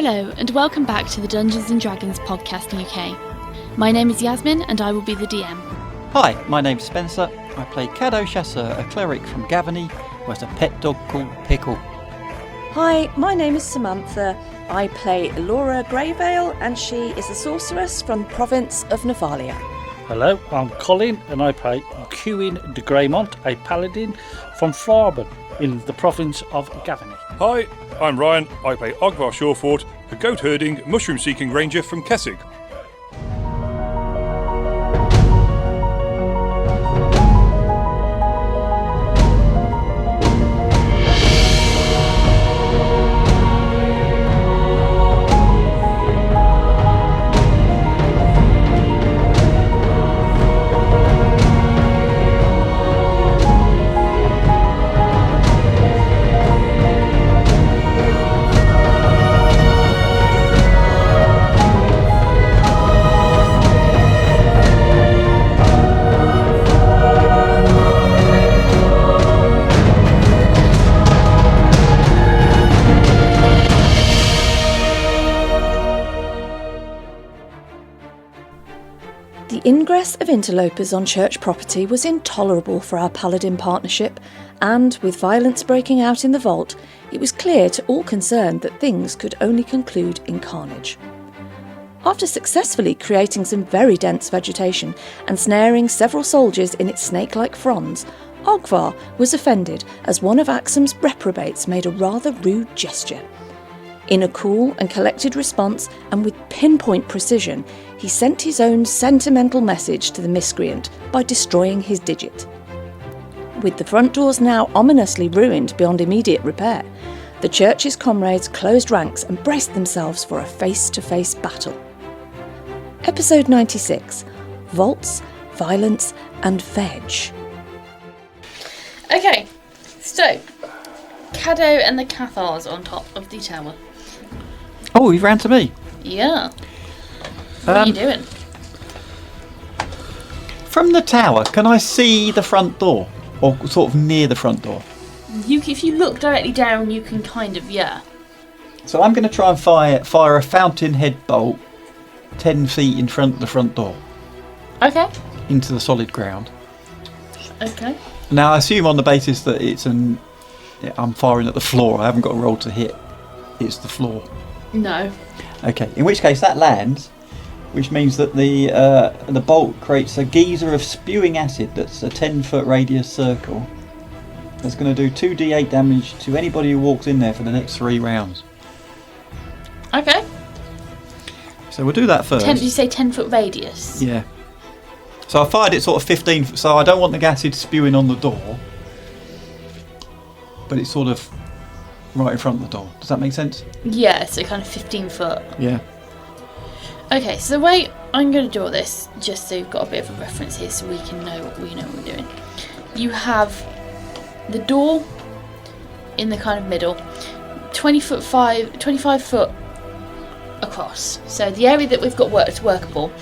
Hello, and welcome back to the Dungeons & Dragons Podcast UK. My name is Yasmin, and I will be the DM. Hi, my name's Spencer. I play Cadeau Chasseur, a cleric from Gavany, who has a pet dog called Pickle. Hi, my name is Samantha. I play Laura Greyvale, and she is a sorceress from the province of Nephalia. Hello, I'm Colin, and I play Cuin de Greymont, a paladin from Thraben in the province of Gavany. Hi, I'm Ryan. I play Ogvar Shawfort, a goat-herding, mushroom-seeking ranger from Kessig. The ingress of interlopers on church property was intolerable for our paladin partnership, and with violence breaking out in the vault, it was clear to all concerned that things could only conclude in carnage. After successfully creating some very dense vegetation and snaring several soldiers in its snake-like fronds, Ogvar was offended as one of Axsom's reprobates made a rather rude gesture. In a cool and collected response, and with pinpoint precision, he sent his own sentimental message to the miscreant by destroying his digit. With the front doors now ominously ruined beyond immediate repair, the church's comrades closed ranks and braced themselves for a face-to-face battle. Episode 96, Vaults, Violence and Veg. Okay, so Cadeau and the Cathars on top of the tower. Oh, you've ran to me. Yeah. What are you doing? From the tower, can I see the front door? Or sort of near the front door? If you look directly down, you can kind of, yeah. So I'm going to try and fire a fountainhead bolt 10 feet in front of the front door. Okay. Into the solid ground. Okay. Now, I assume on the basis that I'm firing at the floor. I haven't got a roll to hit. It's the floor. No. Okay, in which case that lands, which means that the bolt creates a geyser of spewing acid that's a 10-foot radius circle. That's going to do 2d8 damage to anybody who walks in there for the next 3 rounds. Okay. So we'll do that first. Did you say 10-foot radius? Yeah. So I fired it sort of 15, so I don't want the acid spewing on the door, but it's sort of right in front of the door. Does that make sense? Yeah, so kind of 15 foot. Yeah. Okay, so the way I'm going to draw this, just so you've got a bit of a reference here so we know what we're doing. You have the door in the kind of middle, 25 foot across. So the area that we've got workable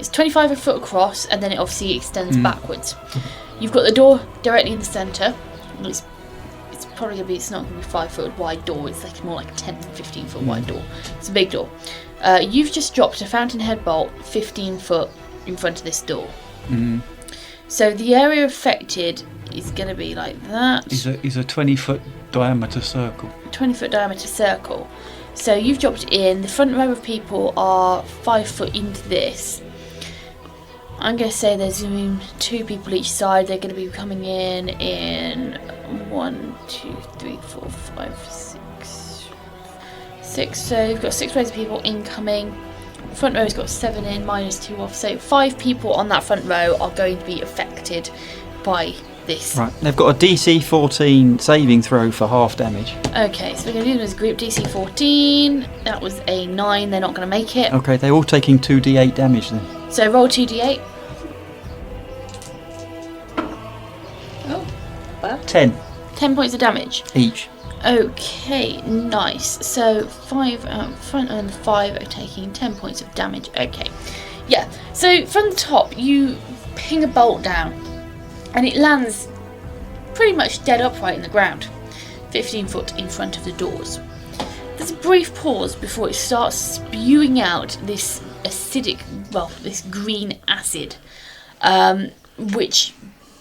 is 25 foot across, and then it obviously extends backwards. You've got the door directly in the centre. It's probably going to be, it's not going to be 5 foot wide door, it's like more like 10 to 15 foot wide door. It's a big door. You've just dropped a fountainhead bolt 15 foot in front of this door. So the area affected is going to be like that. Is a 20-foot diameter circle. 20-foot diameter circle. So you've dropped in, the front row of people are 5 foot into this. I'm going to say there's 2 people each side. They're going to be coming in 1, 2, 3, 4, 5, 6. So you've got 6 rows of people incoming. The front row's got 7 in, -2 off. So 5 people on that front row are going to be affected by this. Right, they've got a DC 14 saving throw for half damage. Okay, so we're going to do them as a group. DC 14. That was a 9. They're not going to make it. Okay, they're all taking 2d8 damage then. So roll 2d8. Oh, well. 10 points of damage. each. Okay, nice. So 5 out front and 5 are taking 10 points of damage. Okay, yeah. So from the top, you ping a bolt down, and it lands pretty much dead upright in the ground, 15 foot in front of the doors. There's a brief pause before it starts spewing out this acidic, this green acid, which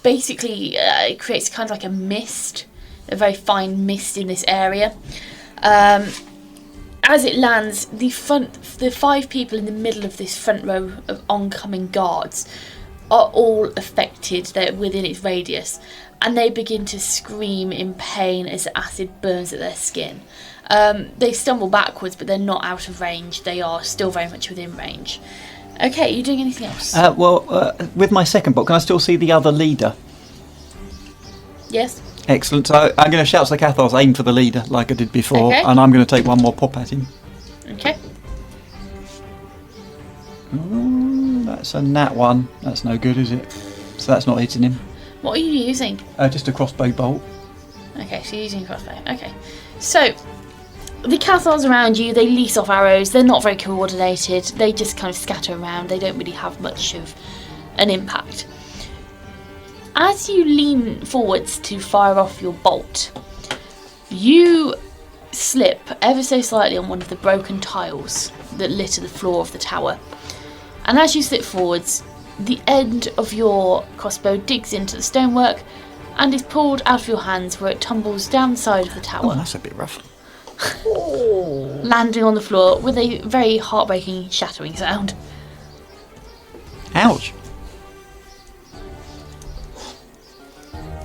basically creates kind of like a mist, a very fine mist in this area. As it lands, the 5 people in the middle of this front row of oncoming guards are all affected. They're within its radius, and they begin to scream in pain as the acid burns at their skin. They stumble backwards, but they're not out of range. They are still very much within range. Okay, are you doing anything else? With my second bolt, can I still see the other leader? Yes. Excellent. So I'm going to shout to the Cathars, aim for the leader, like I did before, Okay. and I'm going to take one more pop at him. Okay. Ooh, that's a nat 1. That's no good, is it? So that's not hitting him. What are you using? Just a crossbow bolt. Okay, so you're using a crossbow. Okay. So, the Cathars around you, they lease off arrows. They're not very coordinated. They just kind of scatter around. They don't really have much of an impact. As you lean forwards to fire off your bolt, you slip ever so slightly on one of the broken tiles that litter the floor of the tower. And as you slip forwards, the end of your crossbow digs into the stonework and is pulled out of your hands, where it tumbles down the side of the tower, Oh, that's a bit rough. landing on the floor with a very heartbreaking shattering sound. Ouch.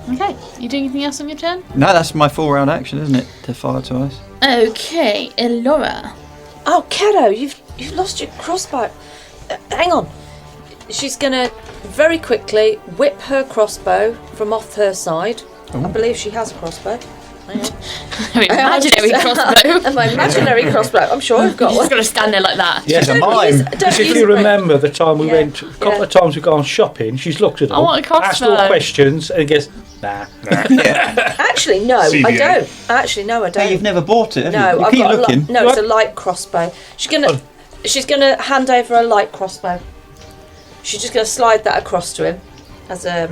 Okay, you doing anything else on your turn? No, that's my full round action, isn't it? To fire twice. Okay, Elora. Oh, Kero, you've lost your crossbow. Hang on. She's going to very quickly whip her crossbow from off her side. I believe she has a crossbow. Hang on. Imaginary crossbow. And my imaginary crossbow. I'm sure I've got You're one. just going to stand there like that. She's a mime. Because if you remember the time we went, a couple of times we've gone shopping, she's looked at them, want a crossbow. asked all questions, and goes, nah. Actually, no, I CBA. don't. Actually, no, I don't. Hey, you've never bought it, have No, you? You I've keep got looking. no, it's a light crossbow. She's gonna hand over a light crossbow. She's just gonna slide that across to him as a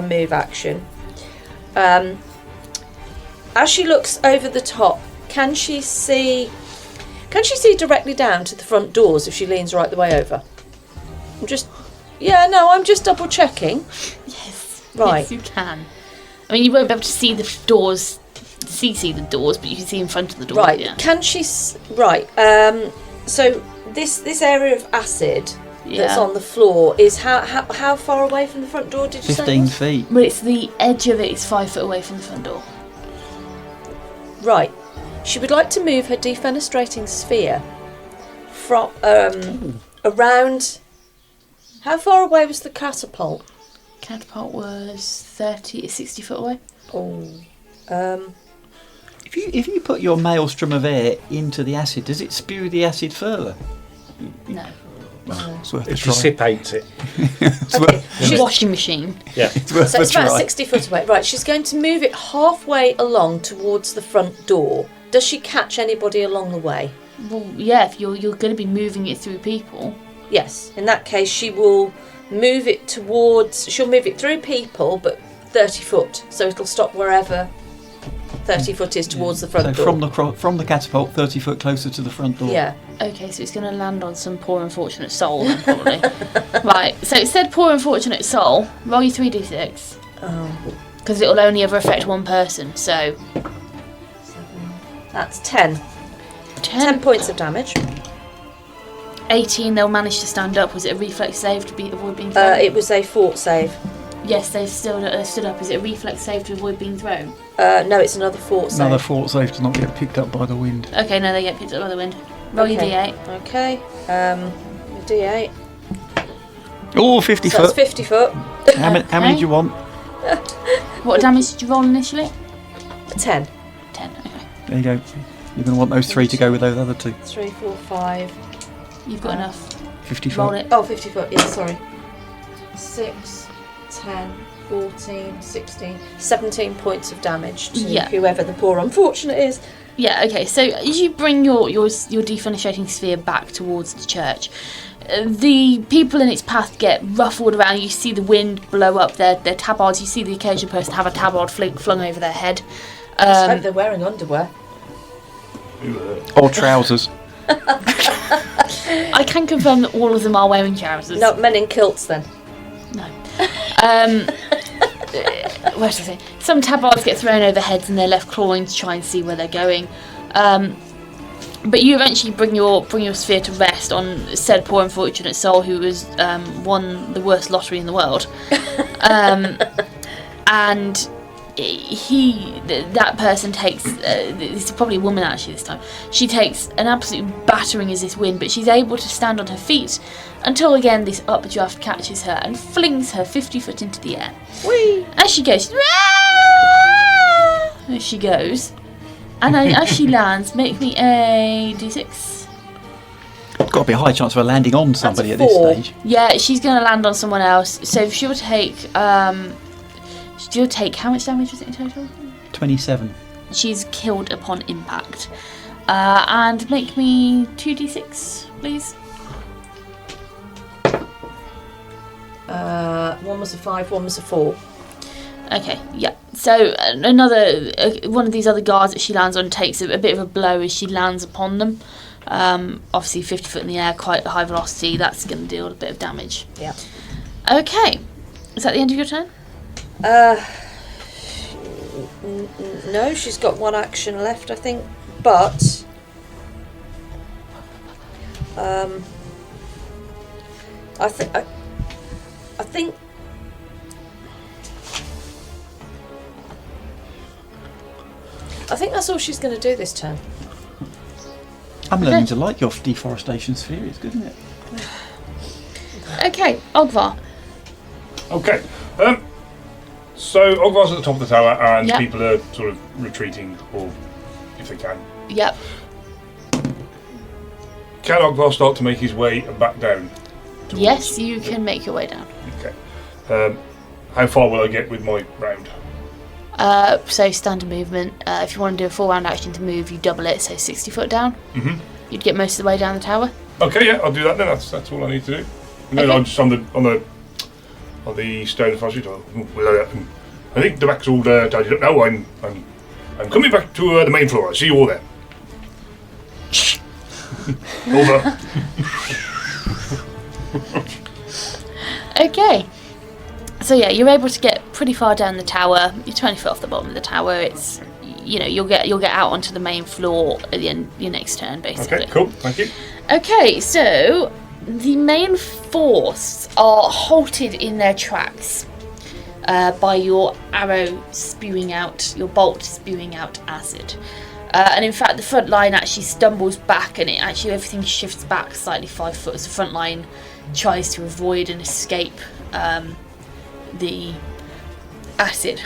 move action. As she looks over the top, can she see directly down to the front doors if she leans right the way over? I'm just double checking. Yes. Right. Yes, you can. I mean, you won't be able to see the doors, see the doors, but you can see in front of the door. Right. Yeah. Can she? Right. So this area of acid that's on the floor is how far away from the front door did you say? 15 feet. Well, it's the edge of it is 5 foot away from the front door. Right. She would like to move her defenestrating sphere from around. How far away was the catapult? Catapult was 60 foot away. If you put your maelstrom of air into the acid, does it spew the acid further? No. It's worth a It try. dissipates it. Okay. Washing machine. Yeah. It's worth So a it's about try. 60 foot away. Right, she's going to move it halfway along towards the front door. Does she catch anybody along the way? Well, yeah, if you're going to be moving it through people. Yes. In that case, she will move it towards. She'll move it through people, but 30 foot. So it'll stop wherever 30 foot is towards the front So door. from the catapult, 30 foot closer to the front door. Yeah. Okay, so it's going to land on some poor unfortunate soul then, probably. Right, so it said poor unfortunate soul. Roll your 3d6. Oh. Because it'll only ever affect one person, so... That's 10. 10 points of damage. 18, they'll manage to stand up. Was it a reflex save to avoid being thrown? It was a fort save. Yes, they've stood up. Is it a reflex save to avoid being thrown? No, it's another fort save. Another fort save to not get picked up by the wind. Okay, no, they get picked up by the wind. Roll your d8. Okay. Your d8. Oh, 50 So that's foot. 50 foot. How many do you want? What damage did you roll initially? 10. 10, okay. There you go. You're going to want those 3 to go with those other 2. 3, 4, 5. You've got enough. 50 foot. Roll it. Oh, 50 foot. Yeah, sorry. 6, 10, 14, 16, 17 points of damage to whoever the poor unfortunate is. Yeah, okay, so as you bring your defenestrating sphere back towards the church, the people in its path get ruffled around. You see the wind blow up their tabards. You see the occasional person have a tabard flung over their head. I hope they're wearing underwear. Or trousers. I can confirm that all of them are wearing trousers. Not men in kilts then. No. What did I say? Some tabards get thrown over heads and they're left clawing to try and see where they're going. But you eventually bring your sphere to rest on said poor unfortunate soul who has won the worst lottery in the world. And that person takes, this is probably a woman actually this time, she takes an absolute battering as this wind, but she's able to stand on her feet until again this updraft catches her and flings her 50 foot into the air. Whee! As she goes, as she goes, and as she lands, make me a d6. Got to be a high chance of her landing on somebody at That's this a 4. stage. Yeah, she's going to land on someone else, so she'll take how much damage was it in total? 27. She's killed upon impact. And make me 2d6, please. One was a 5, one was a 4. Okay, yeah. So another one of these other guards that she lands on takes a bit of a blow as she lands upon them. Obviously 50 foot in the air, quite high velocity, that's going to deal a bit of damage. Yeah. Okay. Is that the end of your turn? No, she's got one action left, I think. But I think that's all she's going to do this turn. I'm learning to like your deforestation sphere. It's good, isn't it? Okay, Ogvar. Okay. So Ogvar's at the top of the tower, and Yep. people are sort of retreating, or if they can. Yep. Can Ogvar start to make his way back down? Yes, you can make your way down. Okay. How far will I get with my round? So standard movement. If you want to do a full round action to move, you double it, so 60 foot down. Mhm. You'd get most of the way down the tower. Okay, yeah, I'll do that then. That's all I need to do. And then Okay. I'm just on the stone faucet. I think the back's all tidied up now. I'm coming back to the main floor. I'll see you all there. Over. Okay. So yeah, you're able to get pretty far down the tower. You're 20 foot off the bottom of the tower. It's, you'll get out onto the main floor at the end your next turn, basically. Okay, cool. Thank you. Okay, so the main force are halted in their tracks by your arrow spewing out, your bolt spewing out acid. And in fact, the front line actually stumbles back, and everything shifts back slightly 5 foot as the front line tries to avoid and escape the acid.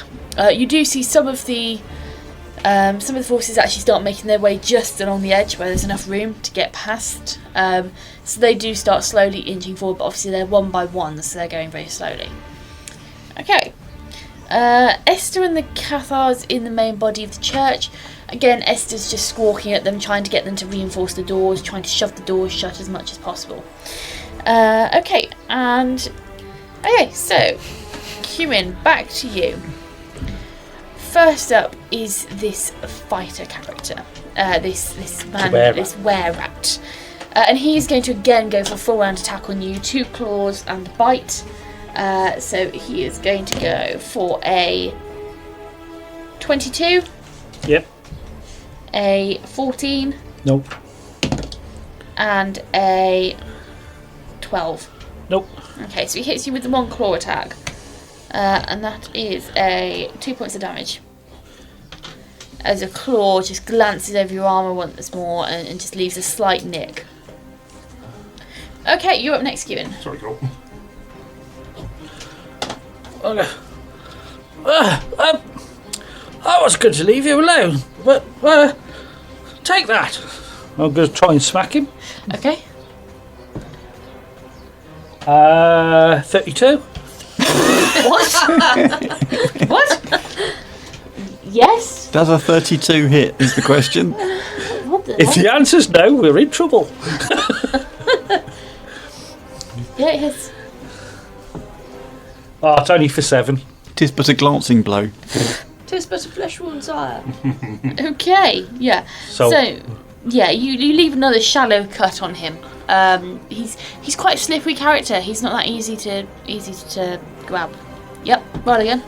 You do see some of the forces actually start making their way just along the edge where there's enough room to get past. So they do start slowly inching forward, but obviously they're one by one, so they're going very slowly. Okay. Esther and the Cathars in the main body of the church. Again, Esther's just squawking at them, trying to get them to reinforce the doors, trying to shove the doors shut as much as possible. Okay, so Cumin, back to you. First up is this fighter character, this man, this were-rat. And he's going to again go for a full round attack on you, 2 claws and bite. So he is going to go for a 22. Yep. A 14. Nope. And a 12. Nope. Okay, so he hits you with the 1 claw attack. And that is a 2 points of damage. As a claw just glances over your armour once more and just leaves a slight nick. Okay, you're up next, Kieran. Sorry, girl. Okay. I was going to leave you alone, but take that. I'm going to try and smack him. Okay. 32. What? What? Yes? Does a 32 hit is the question. What the If the answer's no, we're in trouble. Yeah, it hits. Oh, it's only for 7. 'Tis but a glancing blow. 'Tis but a flesh wound, sire. Okay, yeah. So Yeah, you leave another shallow cut on him. He's quite a slippery character. He's not that easy to grab. Yep, roll again.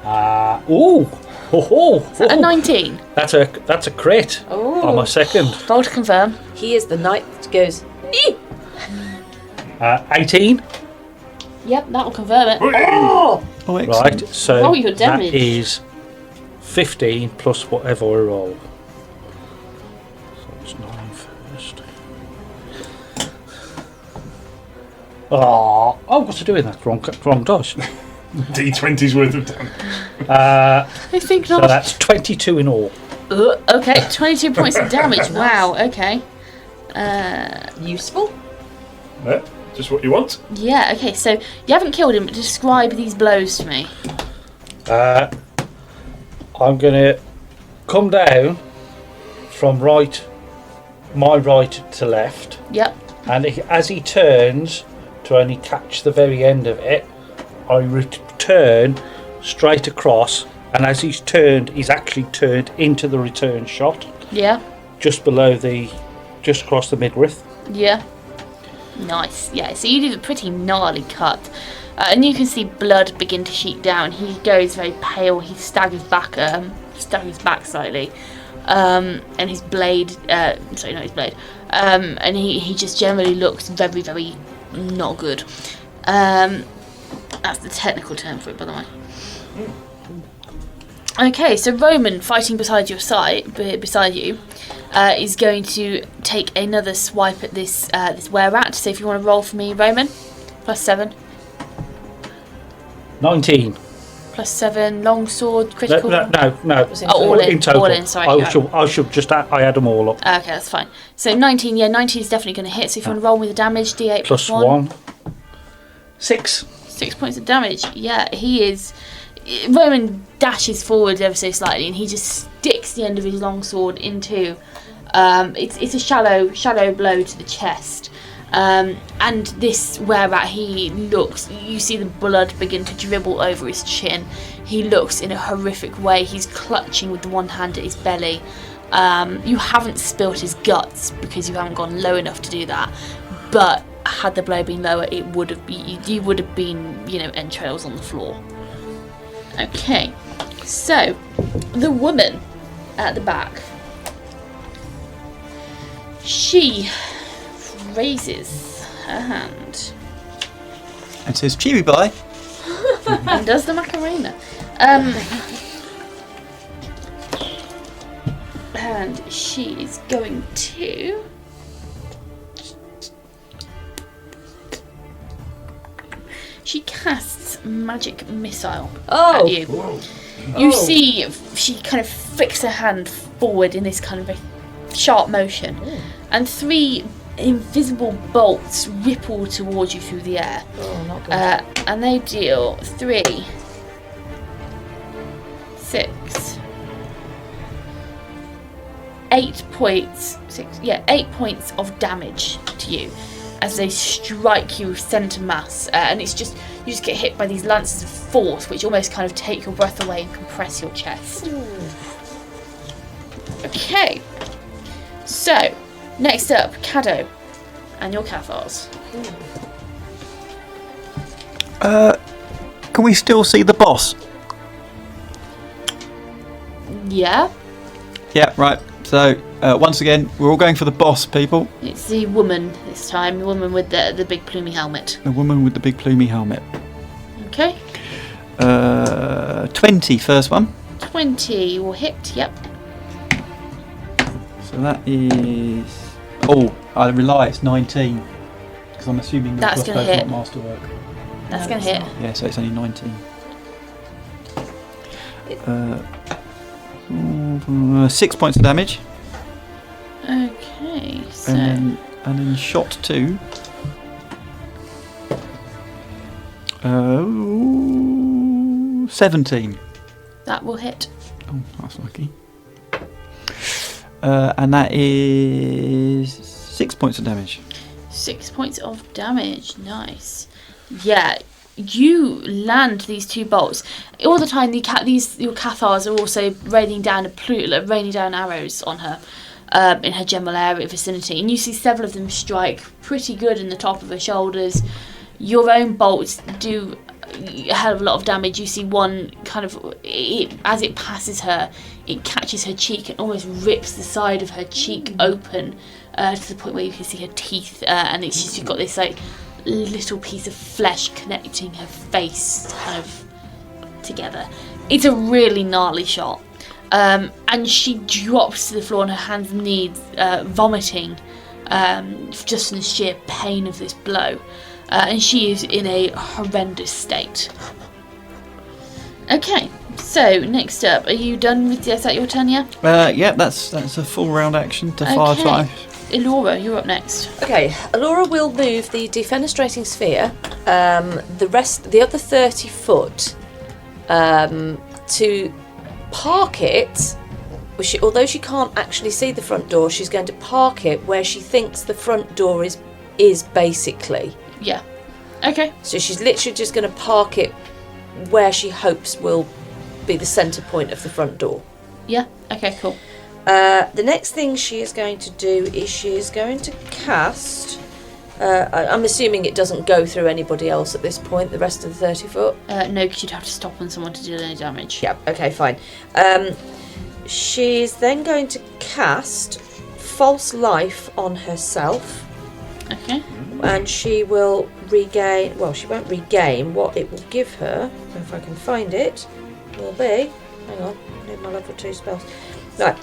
A 19. That's a crit on my second. Roll to confirm. He is the knight that goes, "Nee!" 18. Yep, that will confirm it. Oh, excellent. Right, so Roll your that damage. is 15 plus whatever I roll. So it's 9 first. Oh, what's it doing? That's wrong dice. D20's worth of damage. I think So not. that's 22 in all. Okay, 22 points of damage. Wow, okay. Useful. Yeah, just what you want. Yeah, okay, so you haven't killed him, but describe these blows to me. I'm going to come down from my right to left, Yep. and as he turns to only catch the very end of it, I return straight across, and as he's actually turned into the return shot, Yeah. just across the midriff. Yeah. Nice. Yeah, so you did a pretty gnarly cut. And you can see blood begin to sheet down. He goes very pale. He staggers back slightly. And his blade, sorry, not his blade. And he just generally looks very, very not good. That's the technical term for it, by the way. Okay, so Roman, fighting beside you, is going to take another swipe at this were-rat. So if you want to roll for me, Roman, +7. 19. +7, longsword, critical. No. Oh, all in. In total. All in, sorry. I should just add them all up. Okay, that's fine. So 19, yeah, 19 is definitely going to hit. So if you want to roll me the damage, D8 Plus 1. 6. 6 points of damage. Yeah, he is. Roman dashes forward ever so slightly, and he just sticks the end of his longsword into. It's a shallow blow to the chest. And this were-rat, you see the blood begin to dribble over his chin. He looks in a horrific way. He's clutching with the one hand at his belly. You haven't spilt his guts because you haven't gone low enough to do that. But had the blow been lower, you would have been, entrails on the floor. Okay, so the woman at the back, she raises her hand And says, cheery bye. and does the Macarena. And she is going to she casts magic missile at you. Whoa. You see she kind of flicks her hand forward in this kind of very sharp motion, and 3 invisible bolts ripple towards you through the air. Oh, not good. And they deal 3, 6, 8 points. 8 points of damage to you as they strike you centre mass, and you just get hit by these lances of force, which almost kind of take your breath away and compress your chest. Okay, so next up, Caddo and your Cathars. Can we still see the boss? Yeah, Yeah, right. So, once again, we're all going for the boss, people. it's the woman this time, the woman with the big plumey helmet. The woman with the big plumey helmet. Okay, 20, first one. 20 will hit, yep. So that is... Oh, I rely it's 19. Because I'm assuming the That's gonna crossbow's hit. not masterwork. That's No, going to it's hit. not. Yeah, so it's only 19. 6 points of damage. Okay, so And then shot 2. 17. that will hit. Oh, that's lucky. And that is 6 points of damage. 6 points of damage. Nice. Yeah, you land these 2 bolts. All the time, your Cathars are also raining down arrows on her. in her general area vicinity, and you see several of them strike pretty good in the top of her shoulders. Your own bolts do a hell of a lot of damage. You see one kind of, as it passes her, it catches her cheek and almost rips the side of her cheek open to the point where you can see her teeth, and she's got this like little piece of flesh connecting her face kind of together. It's a really gnarly shot, and she drops to the floor on her hands and knees, vomiting just from the sheer pain of this blow. And she is in a horrendous state. Okay, so next up, are you done with is that your turn, yeah? Yeah, that's a full round action to fire twice. Elora, you're up next. Okay, Alora will move the defenestrating sphere, the other 30 foot, to park it. Although she can't actually see the front door, she's going to park it where she thinks the front door is basically. Yeah. Okay. So she's literally just going to park it where she hopes will be the centre point of the front door. Yeah. Okay, cool. The next thing she is going to do is she is going to cast... I'm assuming it doesn't go through anybody else at this point, the rest of the 30 foot? No, because you'd have to stop on someone to do any damage. Yeah, okay, fine. She's then going to cast False Life on herself. Okay. And she will regain... Well, she won't regain. What it will give her, if I can find it, will be... Hang on, I need my level 2 spells. Right.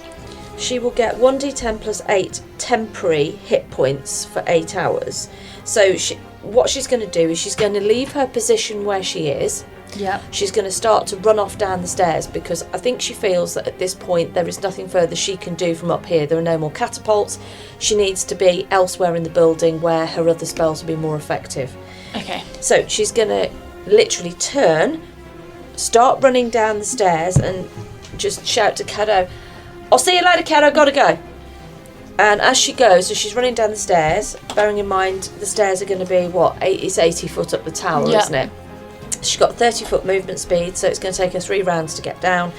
She will get 1d10 plus 8 temporary hit points for 8 hours. So what she's going to do is she's going to leave her position where she is. Yeah. She's going to start to run off down the stairs because I think she feels that at this point there is nothing further she can do from up here. There are no more catapults. She needs to be elsewhere in the building where her other spells will be more effective. Okay. So she's going to literally turn, start running down the stairs and just shout to Cadeau, "I'll see you later, Cadeau, gotta go." And as she goes, so she's running down the stairs, bearing in mind the stairs are going to be, it's 80 foot up the tower, isn't it? She's got 30 foot movement speed, so it's going to take her 3 rounds to get down.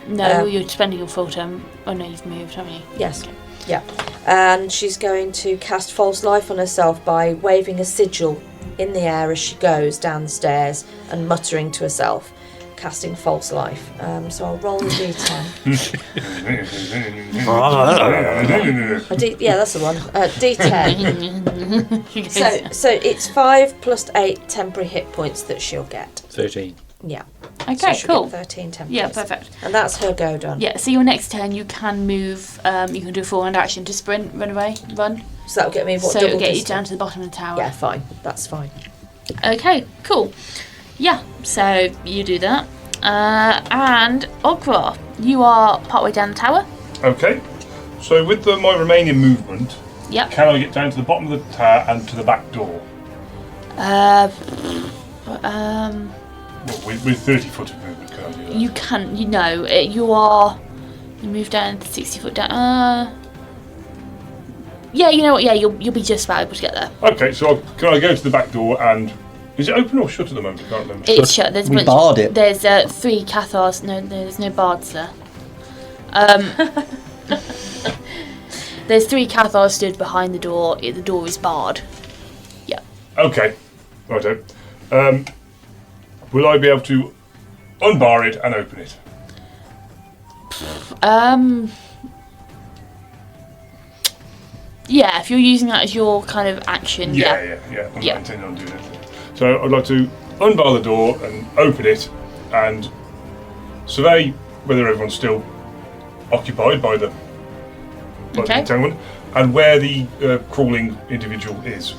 No, you're spending your full turn. Oh no, you've moved, haven't you? Yes. Okay. Yeah. And she's going to cast False Life on herself by waving a sigil in the air as she goes down the stairs and muttering to herself, casting False Life. So I'll roll the d10. Yeah, that's the one. D10. So it's 5 plus 8 temporary hit points that she'll get. 13. Yeah. Okay, so she'll cool. Get 13 temporary. Yeah, perfect. And that's her go done. Yeah, so your next turn you can move, you can do a full round action to sprint, run away, run. So that'll get me what? So double it'll get distance? you down to the bottom of the tower. Yeah, fine. That's fine. Okay, cool. Yeah, so you do that. And Ogvar, you are partway down the tower. Okay. So with my remaining movement, Yep. can I get down to the bottom of the tower and to the back door? Well, with 30 foot of movement, can I do that? You can, you move down to 60 foot down. Yeah, you know what? Yeah, you'll be just about able to get there. Okay, so can I go to the back door and... Is it open or shut at the moment? I can't remember. It's shut. There's We barred it. There's 3 Cathars. No, there's no bards there. There's 3 Cathars stood behind the door. The door is barred. Yeah. Okay. Righto. Will I be able to unbar it and open it? Yeah, if you're using that as your kind of action. Yeah. I'm not intending on doing it. So I'd like to unbar the door and open it and survey whether everyone's still occupied by the entanglement and where the crawling individual is.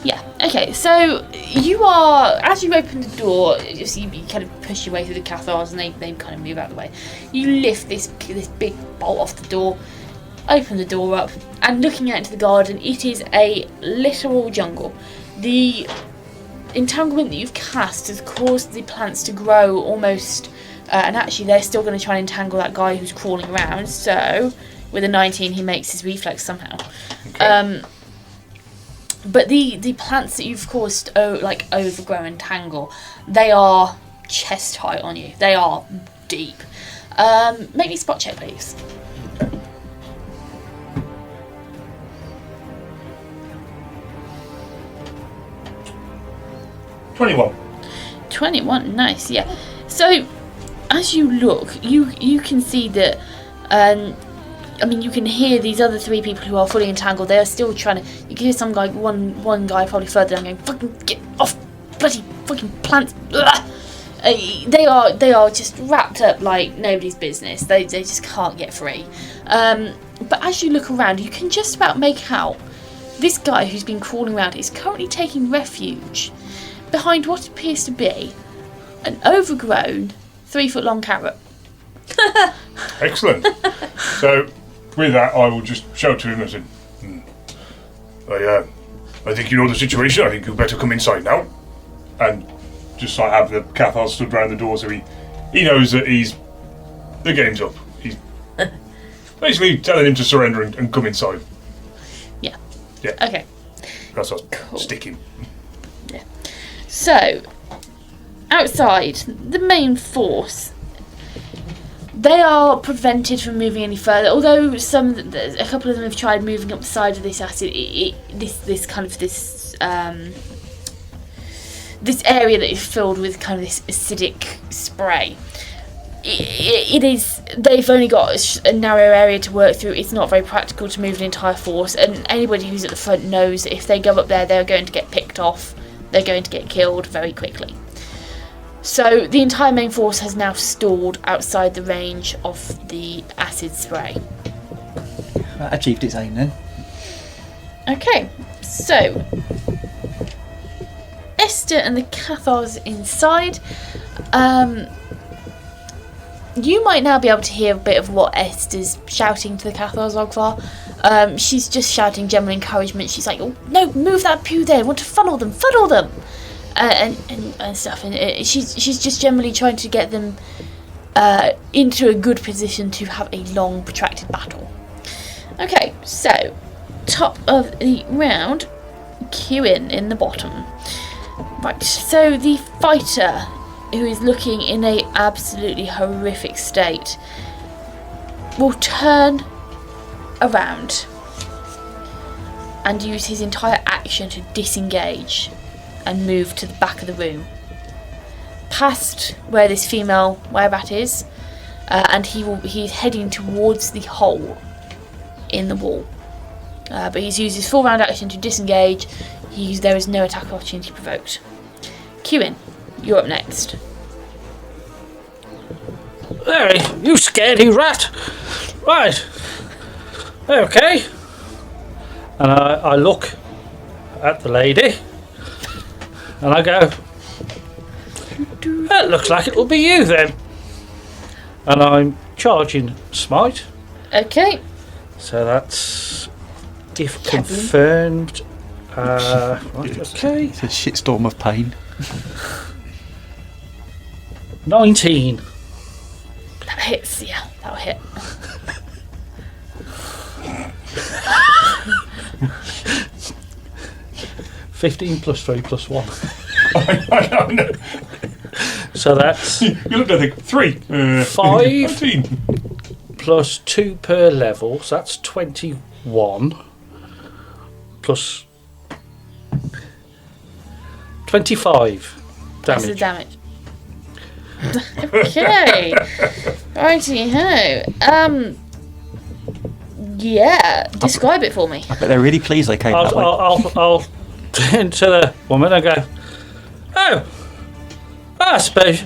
Yeah, okay, so you are, as you open the door, you kind of push your way through the Cathars and they kind of move out of the way. You lift this big bolt off the door, open the door up, and looking out into the garden, it is a literal jungle. The entanglement that you've cast has caused the plants to grow almost, and actually they're still going to try and entangle that guy who's crawling around, so with a 19 he makes his reflex somehow. Okay. But the plants that you've caused overgrow and tangle, they are chest height on you. They are deep. Make me spot check, please. 21. 21, nice, yeah. So, as you look, you can see that, you can hear these other 3 people who are fully entangled. They are still trying to, you can hear some guy, one guy probably further down going, fucking get off, bloody fucking plants. They are just wrapped up like nobody's business. They just can't get free. But as you look around, you can just about make out this guy who's been crawling around is currently taking refuge behind what appears to be an overgrown 3-foot-long carrot. Excellent. So, with that, I will just shout to him and say, I think you know the situation. I think you better come inside now. And just like have the Cathars stood around the door so he knows that the game's up. He's basically telling him to surrender and come inside. Yeah. Yeah. Okay. That's what Cool. stick him. Yeah. So, outside, the main force, they are prevented from moving any further. Although a couple of them have tried moving up the side of this acid, this area that is filled with kind of this acidic spray. They've only got a narrow area to work through. It's not very practical to move an entire force, and anybody who's at the front knows that if they go up there, they're going to get picked off. They're going to get killed very quickly. So the entire main force has now stalled outside the range of the acid spray. That achieved its aim then. Okay, so Esther and the Cathars inside. You might now be able to hear a bit of what Esther's shouting to the Cathars, Ogvar. She's just shouting general encouragement. She's like, "Oh no, move that pew there! I want to funnel them!" And stuff. And she's just generally trying to get them into a good position to have a long, protracted battle. Okay, so top of the round, queuing in the bottom. Right, so the fighter, who is looking in a absolutely horrific state, will turn around and use his entire action to disengage and move to the back of the room, past where this female were-rat is, and he's heading towards the hole in the wall. But he's used his full round action to disengage. There is no attack opportunity provoked. Queuing, you're up next. Hey, you scaredy rat! Right. Okay. And I look at the lady and I go, that looks like it'll be you then. And I'm charging smite. Okay. So that's if confirmed. Right, okay. It's a shitstorm of pain. 19. That hits, yeah, that'll hit. $15 plus 3 plus 1. I know. So that's You looked at it. 3. 5 19. plus 2 per level. So that's 21 plus 25 That's the damage. damage. Okay. Righty ho. Yeah. Describe it for me. I bet they're really pleased they came that way. I'll turn to the woman and go, oh, I suppose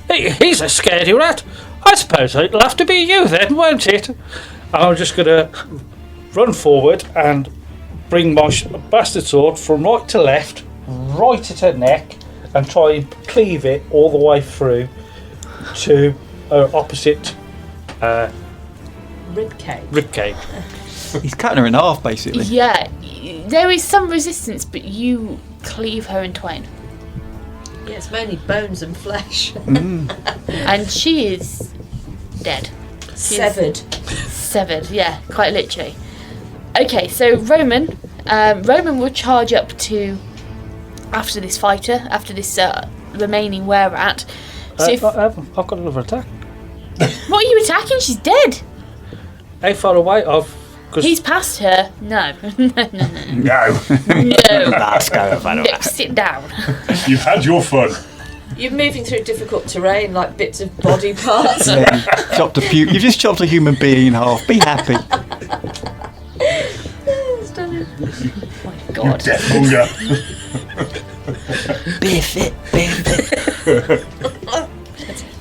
he's a scaredy rat. I suppose it'll have to be you then, won't it? I'm just going to run forward and bring my bastard sword from right to left, right at her neck, and try and cleave it all the way through to opposite ribcage. He's cutting her in half, basically. Yeah. There is some resistance, but you cleave her in twain. Yeah, it's mainly bones and flesh. And she is dead. Severed. Severed, yeah, quite literally. Okay, so Roman will charge up to after this fighter, after this remaining were-rat. So I've got another attack. what are you attacking? She's dead. How far away? He's past her. No. No. Let's go, No, sit down. You've had your fun. You're moving through difficult terrain, like bits of body parts. You've just chopped a human being in half. Be happy. Oh my God. Death hunger. Be fit.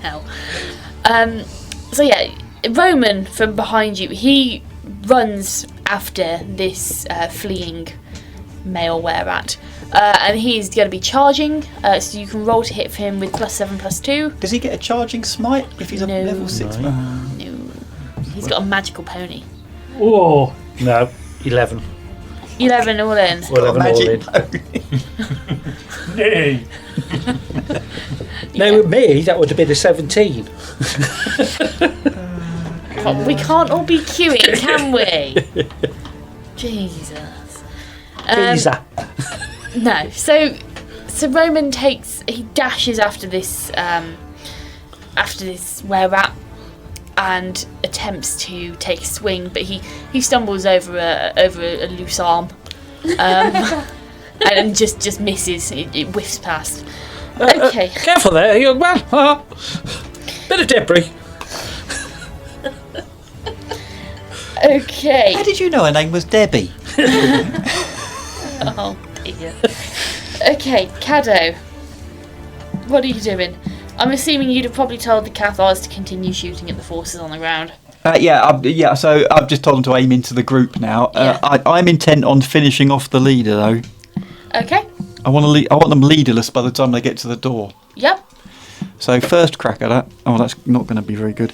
Hell. So yeah, Roman from behind you, he runs after this fleeing male were-rat. And he's going to be charging, so you can roll to hit for him with +7/+2. Does he get a charging smite if he's a No. level 6? No. He's got a magical pony. Oh, no. 11. 11 all in. 11 all in. Yay. Now, with me, that would have been a 17. We can't all be queuing, can we? Jesus. No. So Roman he dashes after this were-rat and attempts to take a swing, but he stumbles over a loose arm, and just misses. It whiffs past. Okay. Careful there, young man. Bit of debris. Okay. How did you know her name was Debbie? Oh dear. Okay, Caddo. What are you doing? I'm assuming you'd have probably told the Cathars to continue shooting at the forces on the ground. So I've just told them to aim into the group now. Yeah. I'm intent on finishing off the leader, though. Okay. I want them leaderless by the time they get to the door. Yep. So first crack at that. Oh, that's not going to be very good.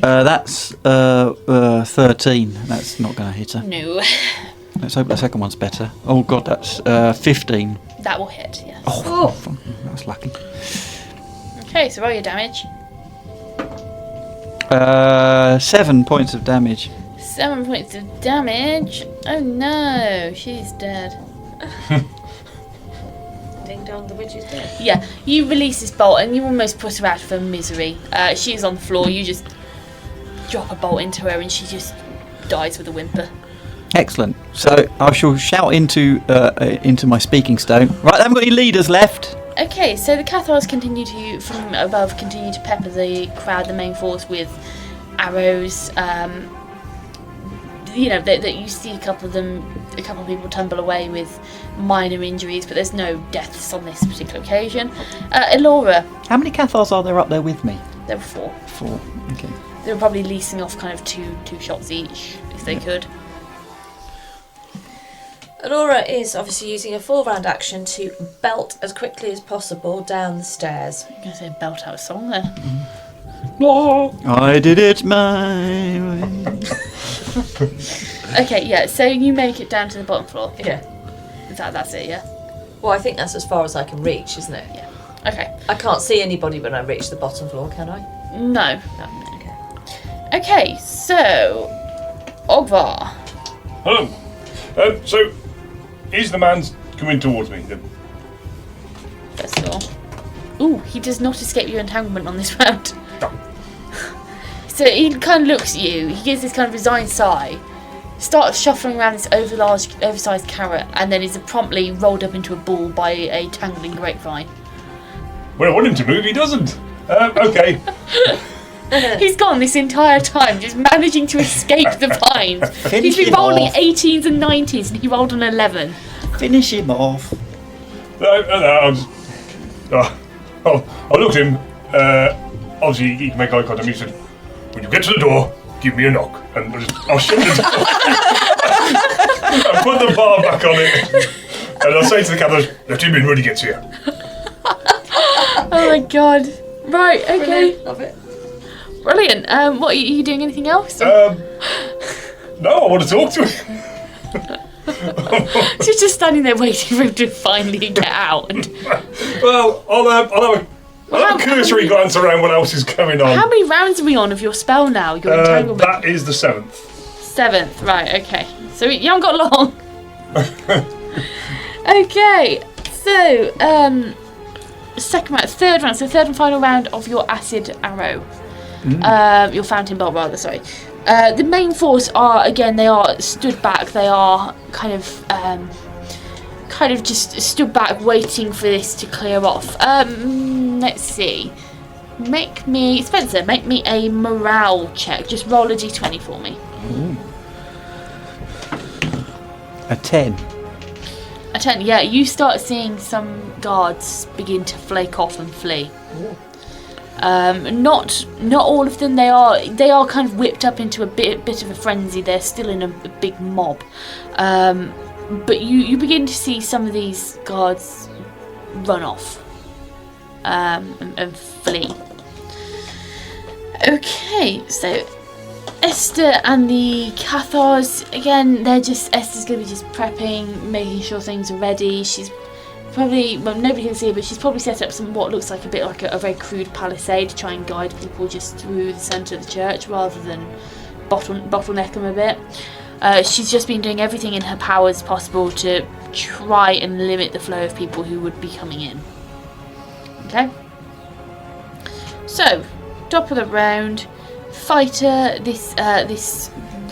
That's 13. That's not going to hit her. No. Let's hope the second one's better. Oh God, that's 15. That will hit, yes. Oh, that's lucky. Okay, so roll your damage. 7 points of damage. 7 points of damage. Oh no, she's dead. Ding dong, the witch is dead. Yeah, you release this bolt and you almost put her out of her misery. She's on the floor, you just drop a bolt into her and she just dies with a whimper. Excellent. So I shall shout into my speaking stone. Right, I haven't got any leaders left. Okay, so the Cathars continue to pepper the crowd, the main force, with arrows. That you see a couple of people tumble away with minor injuries, but there's no deaths on this particular occasion. Elora. How many Cathars are there up there with me? There were 4. 4. Okay. They were probably leasing off kind of two shots each, if they could. Aurora is obviously using a full round action to belt as quickly as possible down the stairs. I'm going to say belt out a song then. No. I did it my way. Okay, yeah, so you make it down to the bottom floor. Yeah. That's it, yeah? Well, I think that's as far as I can reach, isn't it? Yeah. Okay. I can't see anybody when I reach the bottom floor, can I? No. Okay. Okay, so Ogvar. Hello. So, is the man coming towards me? First of all. Ooh, he does not escape your entanglement on this round. No. So he kind of looks at you, he gives this kind of resigned sigh, starts shuffling around this oversized carrot, and then is promptly rolled up into a ball by a tangling grapevine. When I want him to move, he doesn't. Okay. He's gone this entire time, just managing to escape the vines. Finish He's been him rolling off. 18s and 90s, and he rolled an 11. Finish him off. I looked at him. Obviously, he can make eye contact. He said, "When you get to the door, give me a knock." And I'll shut the door. I put the bar back on it. And I'll say to the Cathars, "Let him in when he gets here." Oh my god. Right, okay. Brilliant. Love it. Brilliant. What, are you doing anything else? No, I want to talk to him. She's just standing there waiting for him to finally get out. And Well, I'll have a cursory glance around what else is going on. how many rounds are we on of your spell now? Your entanglement? That is the 7th. 7th, right, okay. So you haven't got long. Okay, so, third and final round of your acid arrow. Your fountain bolt, rather, sorry. The main force are, again, they are stood back. They are kind of just stood back, waiting for this to clear off. Let's see. Spencer, make me a morale check. Just roll a d20 for me. Ooh. A 10. A 10, yeah. You start seeing some guards begin to flake off and flee. Not all of them. They are kind of whipped up into a bit of a frenzy. They're still in a big mob. But you begin to see some of these guards run off and flee. Okay, so Esther and the Cathars, again, Esther's going to be just prepping, making sure things are ready. She's probably, well, nobody can see her, but she's probably set up what looks like a bit like a very crude palisade to try and guide people just through the centre of the church rather than bottleneck them a bit. She's just been doing everything in her powers possible to try and limit the flow of people who would be coming in. Okay? So, top of the round, fighter, this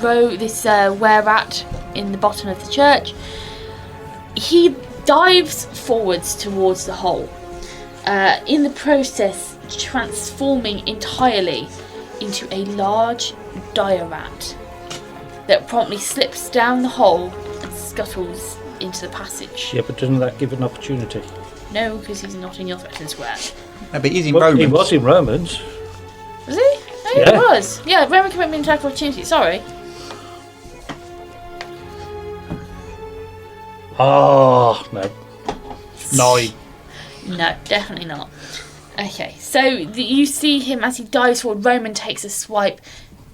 were-rat in the bottom of the church. He dives forwards towards the hole, in the process transforming entirely into a large dire rat that promptly slips down the hole and scuttles into the passage. Yeah, but doesn't that give an opportunity? No, because he's not in your threatened square. No, but he's in Well, Romans. he was in Romans. Was he? Oh, yeah, Yeah. he was. Yeah, Roman commitment and attack of opportunity. Sorry. Oh, no. 9. No, definitely not. Okay, so you see him as he dives forward. Roman takes a swipe,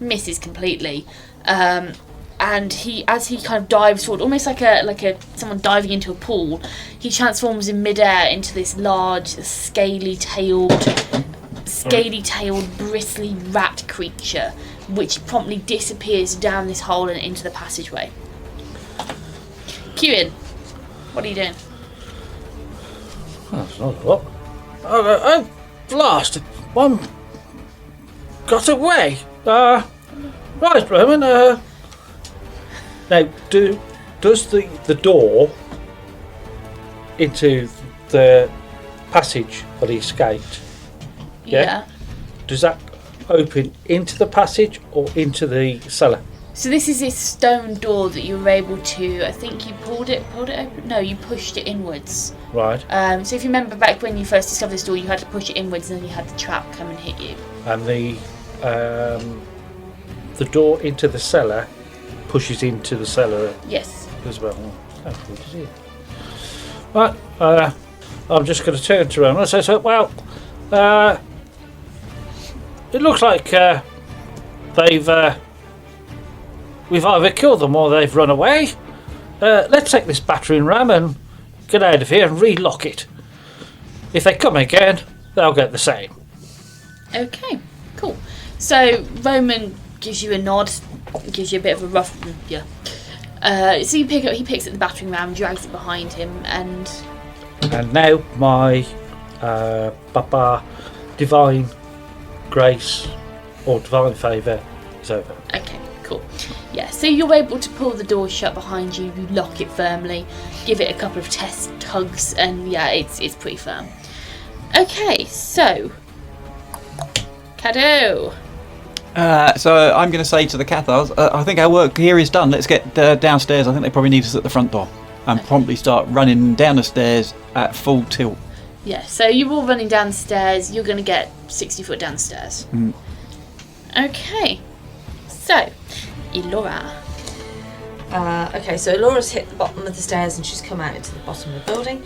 misses completely, and as he kind of dives forward, almost like a someone diving into a pool, he transforms in midair into this large, scaly-tailed, bristly rat creature, which promptly disappears down this hole and into the passageway. Kewin, what are you doing? That's not a lot. Oh, blast! One got away. Right, Roman. Now, does the door into the passage that he escaped? Yeah. Does that open into the passage or into the cellar? So this is this stone door that you were able to, I think you pulled it open? No, you pushed it inwards. Right. So if you remember back when you first discovered this door, you had to push it inwards and then you had the trap come and hit you. And the door into the cellar pushes into the cellar Yes. as well. Oh, good to see. Right, I'm just going to turn to Roman and say, so, well, it looks like we've either killed them or they've run away. Let's take this battering ram and get out of here and relock it. If they come again, they'll get the same. Okay, cool. So Roman gives you a nod, gives you a bit of a rough, yeah. So he picks up the battering ram, drags it behind him, and now my divine grace or divine favour is over. okay, cool. Yeah, so you're able to pull the door shut behind you, you lock it firmly, give it a couple of test tugs, and yeah, it's pretty firm. Okay, so Cado. So I'm going to say to the Cathars, I think our work here is done. Let's get downstairs. I think they probably need us at the front door. And promptly start running down the stairs at full tilt. Yeah, so you're all running down the stairs. You're going to get 60 foot downstairs. Okay, so Elora. Okay, so Laura's hit the bottom of the stairs and she's come out into the bottom of the building.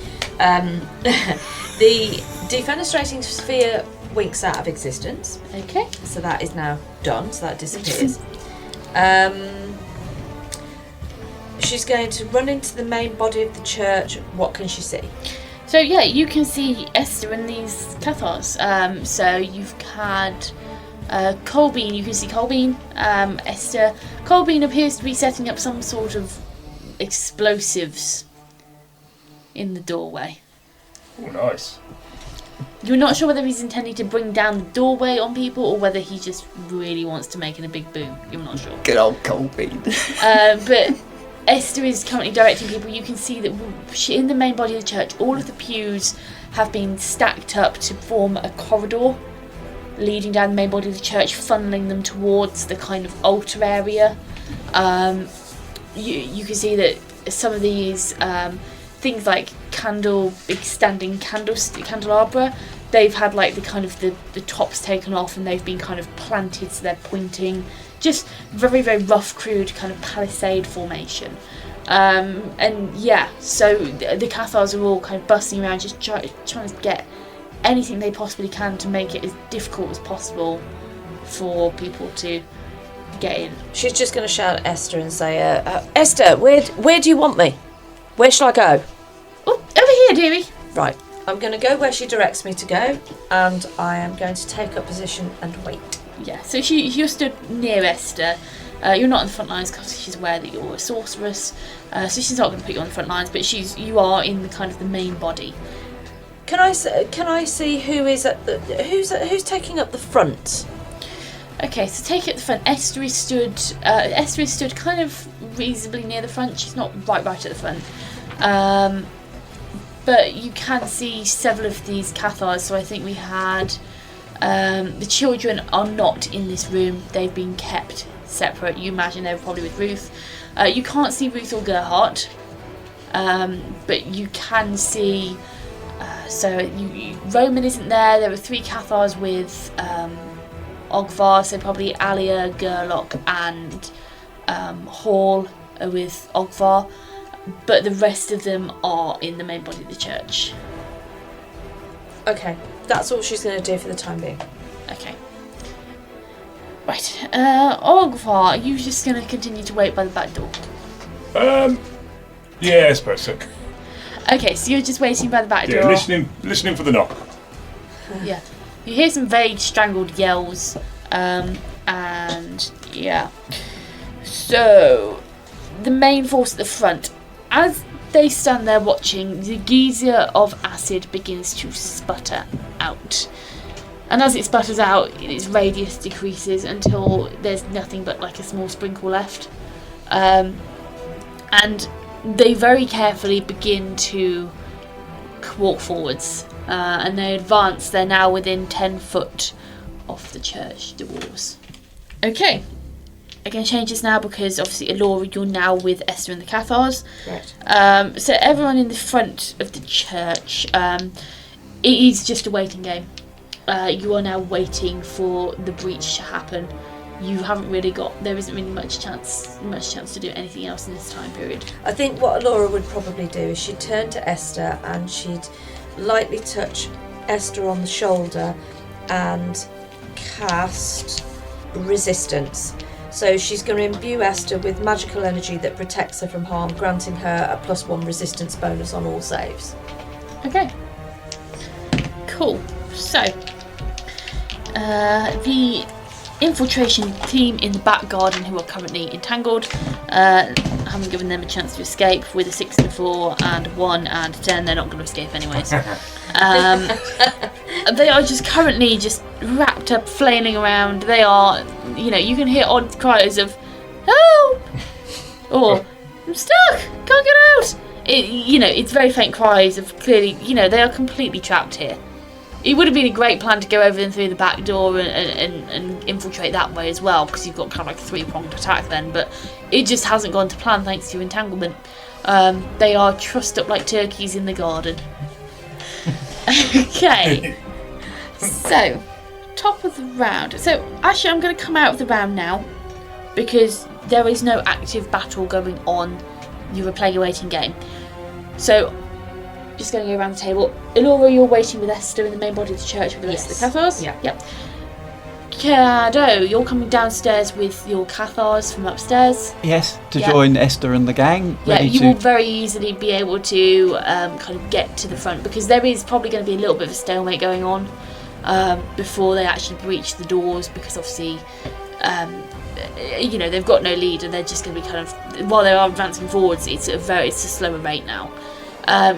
The defenestrating sphere winks out of existence. Okay. So that is now done, so that disappears. She's going to run into the main body of the church. What can she see? So yeah, you can see Esther and these Cathars. So you've had Kolbein, you can see Kolbein, Esther. Kolbein appears to be setting up some sort of explosives in the doorway. Oh, nice. You're not sure whether he's intending to bring down the doorway on people or whether he just really wants to make it a big boom. You're not sure. Good old Kolbein. But Esther is currently directing people. You can see that in the main body of the church, all of the pews have been stacked up to form a corridor leading down the main body of the church, funneling them towards the kind of altar area. You can see that some of these things like big standing candelabra, they've had like the tops taken off and they've been kind of planted so they're pointing. Just very, very rough, crude kind of palisade formation. And yeah, so the Cathars are all kind of busting around, just trying to get anything they possibly can to make it as difficult as possible for people to get in. She's just going to shout at Esther and say, Esther, where do you want me? Where shall I go? Oh, over here, dearie. Right. I'm going to go where she directs me to go, and I am going to take up position and wait. Yeah, so you're stood near Esther. You're not in the front lines because she's aware that you're a sorceress, so she's not going to put you on the front lines, but you are in the kind of the main body. Can I see who's taking up the front? Okay, so take it at the front. Esther is stood kind of reasonably near the front. She's not right at the front. But you can see several of these Cathars. So I think we had the children are not in this room. They've been kept separate. You imagine they were probably with Ruth. You can't see Ruth or Gerhardt, but you can see. Roman isn't there. There were 3 Cathars with Ogvar, so probably Alia, Gerlock, and Hall are with Ogvar. But the rest of them are in the main body of the church. Okay, that's all she's going to do for the time being. Okay. Right. Ogvar, are you just going to continue to wait by the back door? Yeah, I suppose so. Okay, so you're just waiting by the back door. Yeah, listening for the knock. Yeah. You hear some vague strangled yells, and yeah. So, the main force at the front, as they stand there watching, the geyser of acid begins to sputter out. And as it sputters out, its radius decreases until there's nothing but like a small sprinkle left. And they very carefully begin to walk forwards. And they advance. They're now within 10 foot of the church doors. Okay. Again, changes now because obviously Elora, you're now with Esther and the Cathars. Right. So everyone in the front of the church, it is just a waiting game. You are now waiting for the breach to happen. You haven't really there isn't really much chance to do anything else in this time period. I think what Elora would probably do is she'd turn to Esther and she'd lightly touch Esther on the shoulder and cast resistance. So she's going to imbue Esther with magical energy that protects her from harm, granting her a +1 resistance bonus on all saves. Okay. Cool. So, the infiltration team in the back garden who are currently entangled, haven't given them a chance to escape with a 6 and a 4 and 1 and 10. They're not going to escape anyways. They are just currently just wrapped up, flailing around. They are, you can hear odd cries of help or I'm stuck, can't get out. It's very faint cries of clearly, they are completely trapped here. It would have been a great plan to go over them through the back door and infiltrate that way as well, because you've got kind of like a 3-pronged attack then, but it just hasn't gone to plan thanks to your entanglement. They are trussed up like turkeys in the garden. Okay. So, top of the round. So, actually I'm going to come out of the round now, because there is no active battle going on. You were playing a waiting game. So, just going to go around the table. Elora, you're waiting with Esther in the main body of the church with the rest of the Cathars? Yeah. Yep. Cado, you're coming downstairs with your Cathars from upstairs? Yes, to join Esther and the gang. Yeah, you will very easily be able to kind of get to the front, because there is probably going to be a little bit of a stalemate going on before they actually breach the doors, because obviously they've got no lead and they're just going to be kind of, while they are advancing forwards, it's a slower rate now.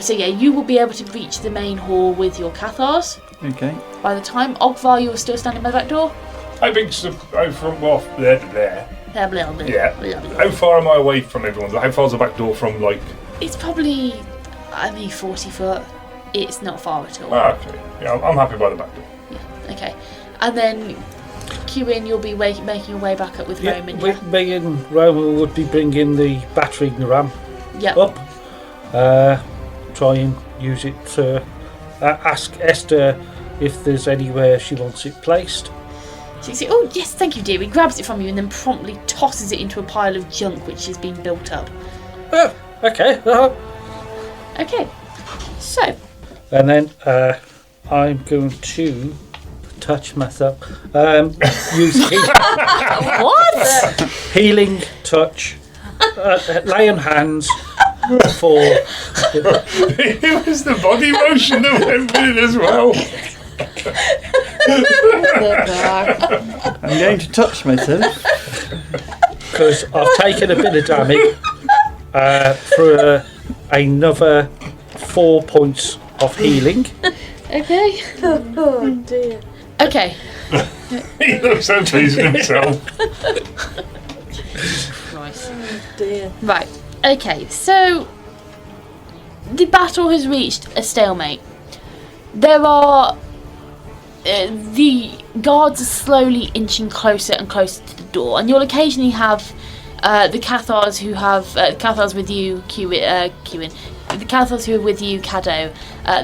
So yeah, you will be able to reach the main hall with your Cathars. Okay. By the time Ogvar, you're still standing by the back door. I think so. From there. Blah, blah, blah, Yeah. blah, blah. How far am I away from everyone? How far's the back door from, like... It's probably, 40 foot. It's not far at all. Ah, okay. Yeah, I'm happy by the back door. Yeah, okay. And then, Queuing, you'll be making your way back up with Roman, yeah? Me and Roman would be bringing the battering ram Yeah. up. Try and use it to ask Esther if there's anywhere she wants it placed. So you say, oh, yes, thank you, dear. He grabs it from you and then promptly tosses it into a pile of junk which has been built up. Oh, okay. Okay. So, And then I'm going to touch myself. Use what? healing touch. Lay on hands for. It was the body motion that went with it as well. I'm going to touch myself. Because I've taken a bit of damage for another 4 points of healing. Okay. Oh dear. Okay. He looks so pleased with himself. Nice. Oh dear. Right. Okay, so the battle has reached a stalemate. There are the guards are slowly inching closer and closer to the door, and you'll occasionally have the Cathars who have Cathars with you, Queuing. The Cathars who are with you, Caddo.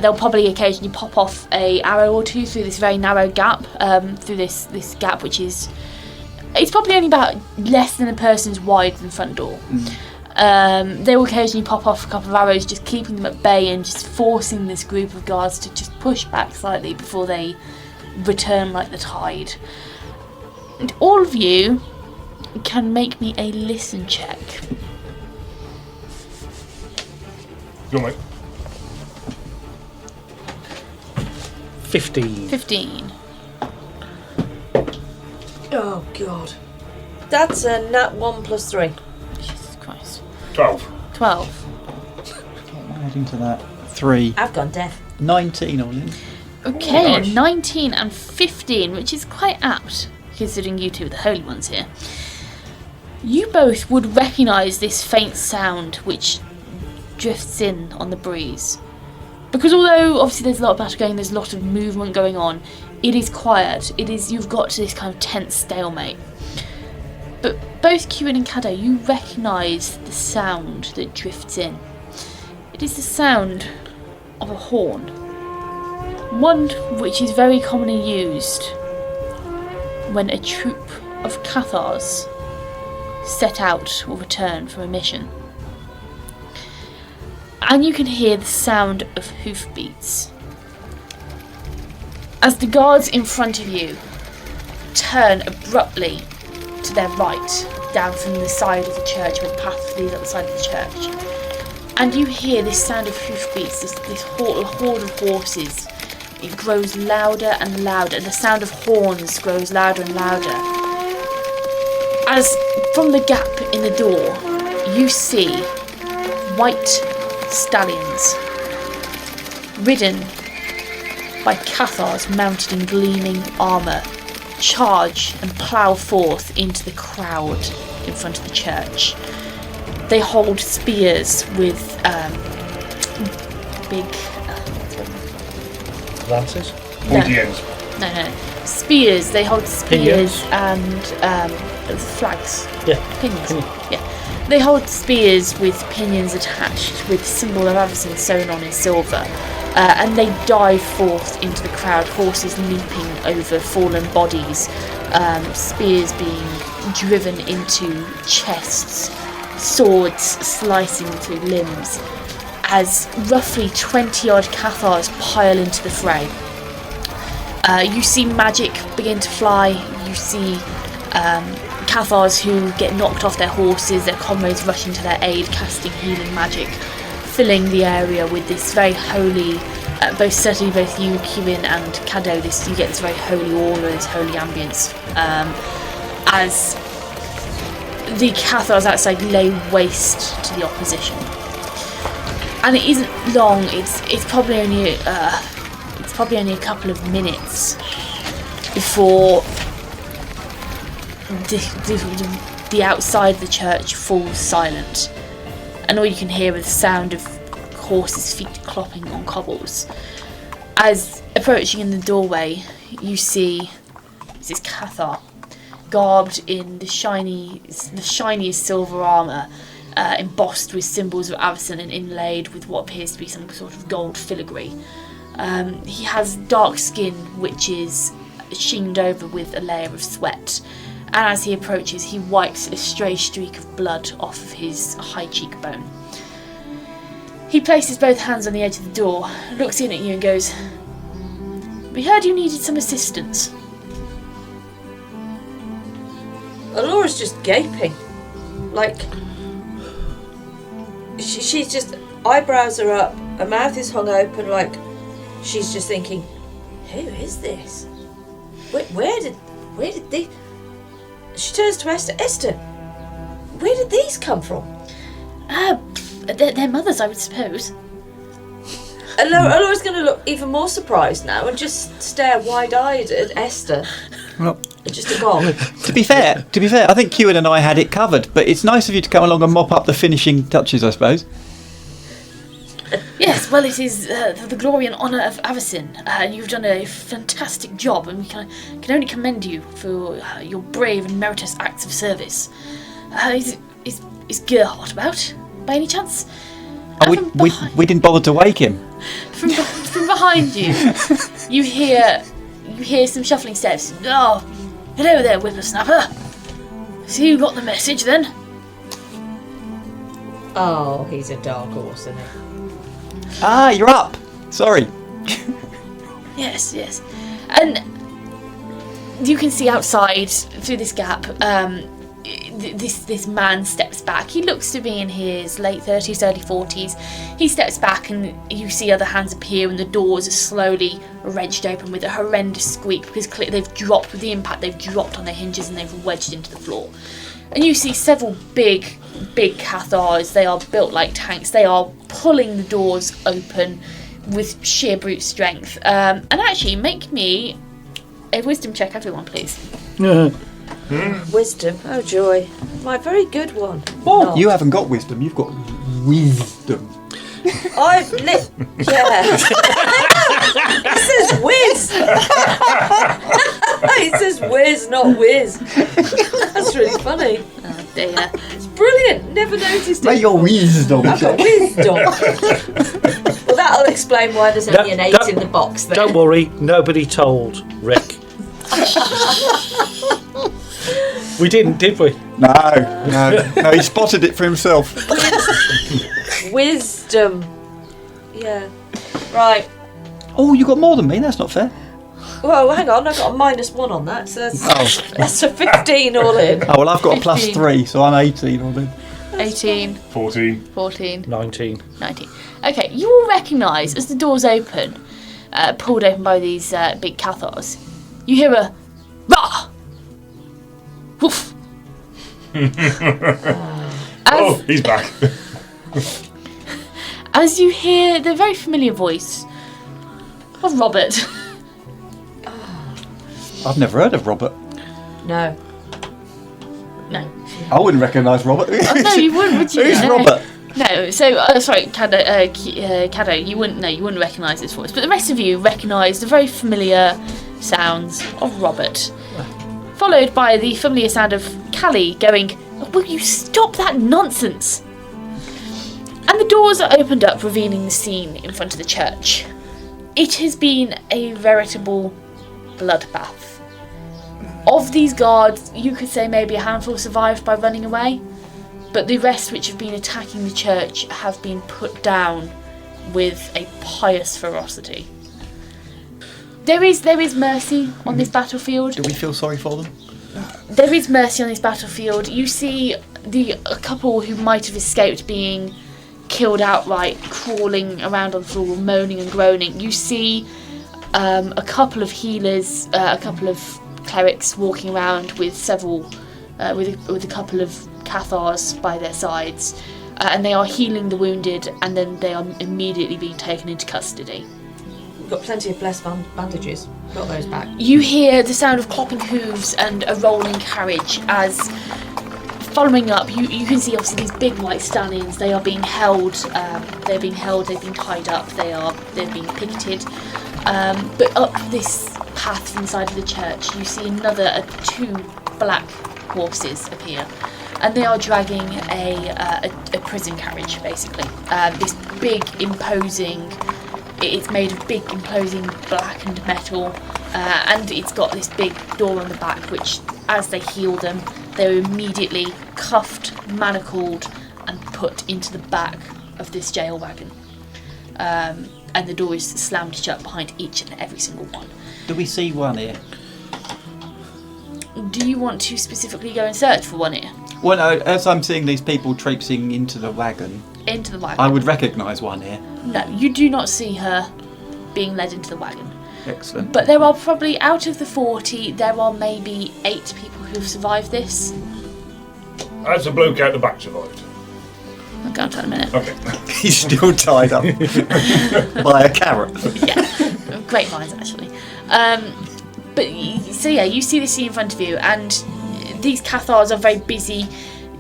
They'll probably occasionally pop off a arrow or two through this very narrow gap, through this gap, which is it's probably only about less than a person's wide than the front door. They will occasionally pop off a couple of arrows, just keeping them at bay and just forcing this group of guards to just push back slightly before they return like the tide. And all of you can make me a listen check. Go on, mate. 15. 15. Oh god. That's a nat 1 plus 3. Jesus Christ. 12. 12. What am I adding to that? 3. I've gone deaf. 19 all in. Okay, Nice. 19 and 15, which is quite apt, considering you two are the holy ones here. You both would recognise this faint sound which drifts in on the breeze. Because although obviously there's a lot of battle going, there's a lot of movement going on, it is quiet. You've got to this kind of tense stalemate. But both Queuing and Caddo, you recognise the sound that drifts in. It is the sound of a horn. One which is very commonly used when a troop of Cathars set out or return from a mission. And you can hear the sound of hoofbeats. As the guards in front of you turn abruptly to their right, down from the side of the church where the path leads up the side of the church. And you hear this sound of hoofbeats, this horde of horses. It grows louder and louder, and the sound of horns grows louder and louder. As from the gap in the door, you see white stallions, ridden by Cathars mounted in gleaming armour, charge and plough forth into the crowd in front of the church. They hold spears with big... Lances? Pointy ends. No. Spears. They hold spears and flags. Yeah. Pinions. Pinion. Yeah. They hold spears with pinions attached with the symbol of Avacyn sewn on in silver. And they dive forth into the crowd, horses leaping over fallen bodies, spears being driven into chests, swords slicing through limbs, as roughly 20-odd Cathars pile into the fray. You see magic begin to fly, you see Cathars who get knocked off their horses, their comrades rushing to their aid, casting healing magic, filling the area with this very holy, certainly both you, Queuing, and Caddo, you get this very holy aura, this holy ambience, as the Cathars outside lay waste to the opposition. And it isn't long, it's probably only probably only a couple of minutes before the outside of the church falls silent, and all you can hear is the sound of horses' feet clopping on cobbles. As approaching in the doorway, you see this Cathar, garbed in the shiniest silver armour, embossed with symbols of Avacyn and inlaid with what appears to be some sort of gold filigree. He has dark skin which is sheened over with a layer of sweat, and as he approaches he wipes a stray streak of blood off of his high cheekbone. He places both hands on the edge of the door, looks in at you and goes, "We heard you needed some assistance." Alora's just gaping. Like, she's just, eyebrows are up, her mouth is hung open, like, she's just thinking, who is this? Where did they... She turns to Esther. Esther, where did these come from? They're mothers, I would suppose. Alora's going to look even more surprised now and just stare wide-eyed at Esther. Well, Just a gong. to be fair, I think Kieran and I had it covered, but it's nice of you to come along and mop up the finishing touches, I suppose. Yes, well, it is the glory and honour of Avacyn. You've done a fantastic job, and we can only commend you for your brave and meritorious acts of service. Is Gerhardt about, by any chance? Oh, we didn't bother to wake him. From behind you, you hear some shuffling steps. Oh, hello there, whippersnapper. So you got the message then? Oh, he's a dark horse, isn't he? Ah, you're up. Sorry. Yes. And you can see outside through this gap. This man steps back. He looks to be in his late 30s, early 40s. He steps back and you see other hands appear and the doors are slowly wrenched open with a horrendous squeak because they've dropped, with the impact, they've dropped on their hinges and they've wedged into the floor. And you see several big Cathars. They are built like tanks. They are pulling the doors open with sheer brute strength. And actually, make me a wisdom check, everyone, please. Wisdom, oh joy. My very good one. Oh, you haven't got wisdom, you've got wisdom. I've lit. Yeah. It says whiz. It says whiz, not whiz. That's really funny. Oh dear. It's brilliant. Never noticed it. Make your wisdom I've got check. wisdom. Well, that'll explain why there's only an 8 in the box there. Don't worry, nobody told Rick. We didn't, did we? No, he spotted it for himself. Wisdom. Yeah. Right. Oh, you got more than me, that's not fair. Well, hang on, I've got a -1 on that, so that's a 15 all in. Oh, well, I've got a 15. +3, so I'm 18 all in. 18, 14. 14, 19. 19. Okay, you will recognise as the doors open, pulled open by these big Cathars, you hear a rah! Woof! Oh, he's back. As you hear the very familiar voice of Robert. I've never heard of Robert. No. No. I wouldn't recognise Robert. Oh, no, you wouldn't, would you? Who's Robert? No, so, sorry, Cado, you wouldn't recognise his voice, but the rest of you recognise the very familiar sounds of Robert, followed by the familiar sound of Callie going, "Will you stop that nonsense?" And the doors are opened up, revealing the scene in front of the church. It has been a veritable bloodbath. Of these guards, you could say maybe a handful survived by running away, but the rest which have been attacking the church have been put down with a pious ferocity. There is mercy on this battlefield. Do we feel sorry for them? There is mercy on this battlefield. You see a couple who might have escaped being killed outright, crawling around on the floor, moaning and groaning. You see a couple of healers, a couple of clerics walking around with several, with a couple of Cathars by their sides, and they are healing the wounded, and then they are immediately being taken into custody. We've got plenty of blessed bandages. Got those back. You hear the sound of clopping hooves and a rolling carriage as, following up, you can see obviously these big white stallions. They are being held. They've been tied up. They're being picketed. But up this path from the side of the church, you see two black horses appear, and they are dragging a prison carriage, basically. This big, imposing. It's made of big, imposing blackened metal, and it's got this big door on the back, which, as they heal them, they're immediately cuffed, manacled, and put into the back of this jail wagon. And the door is slammed shut behind each and every single one. Do we see one here? Do you want to specifically go and search for one here? Well, no, as I'm seeing these people traipsing into the wagon, I would recognise one here. No, you do not see her being led into the wagon. Excellent. But there are probably, out of the 40, there are maybe 8 people who've survived this. That's a bloke out the back survived. I'll go on to that in a minute. Okay. He's still tied up by a carrot. Yeah, great minds actually. So you see this scene in front of you, and these Cathars are very busy.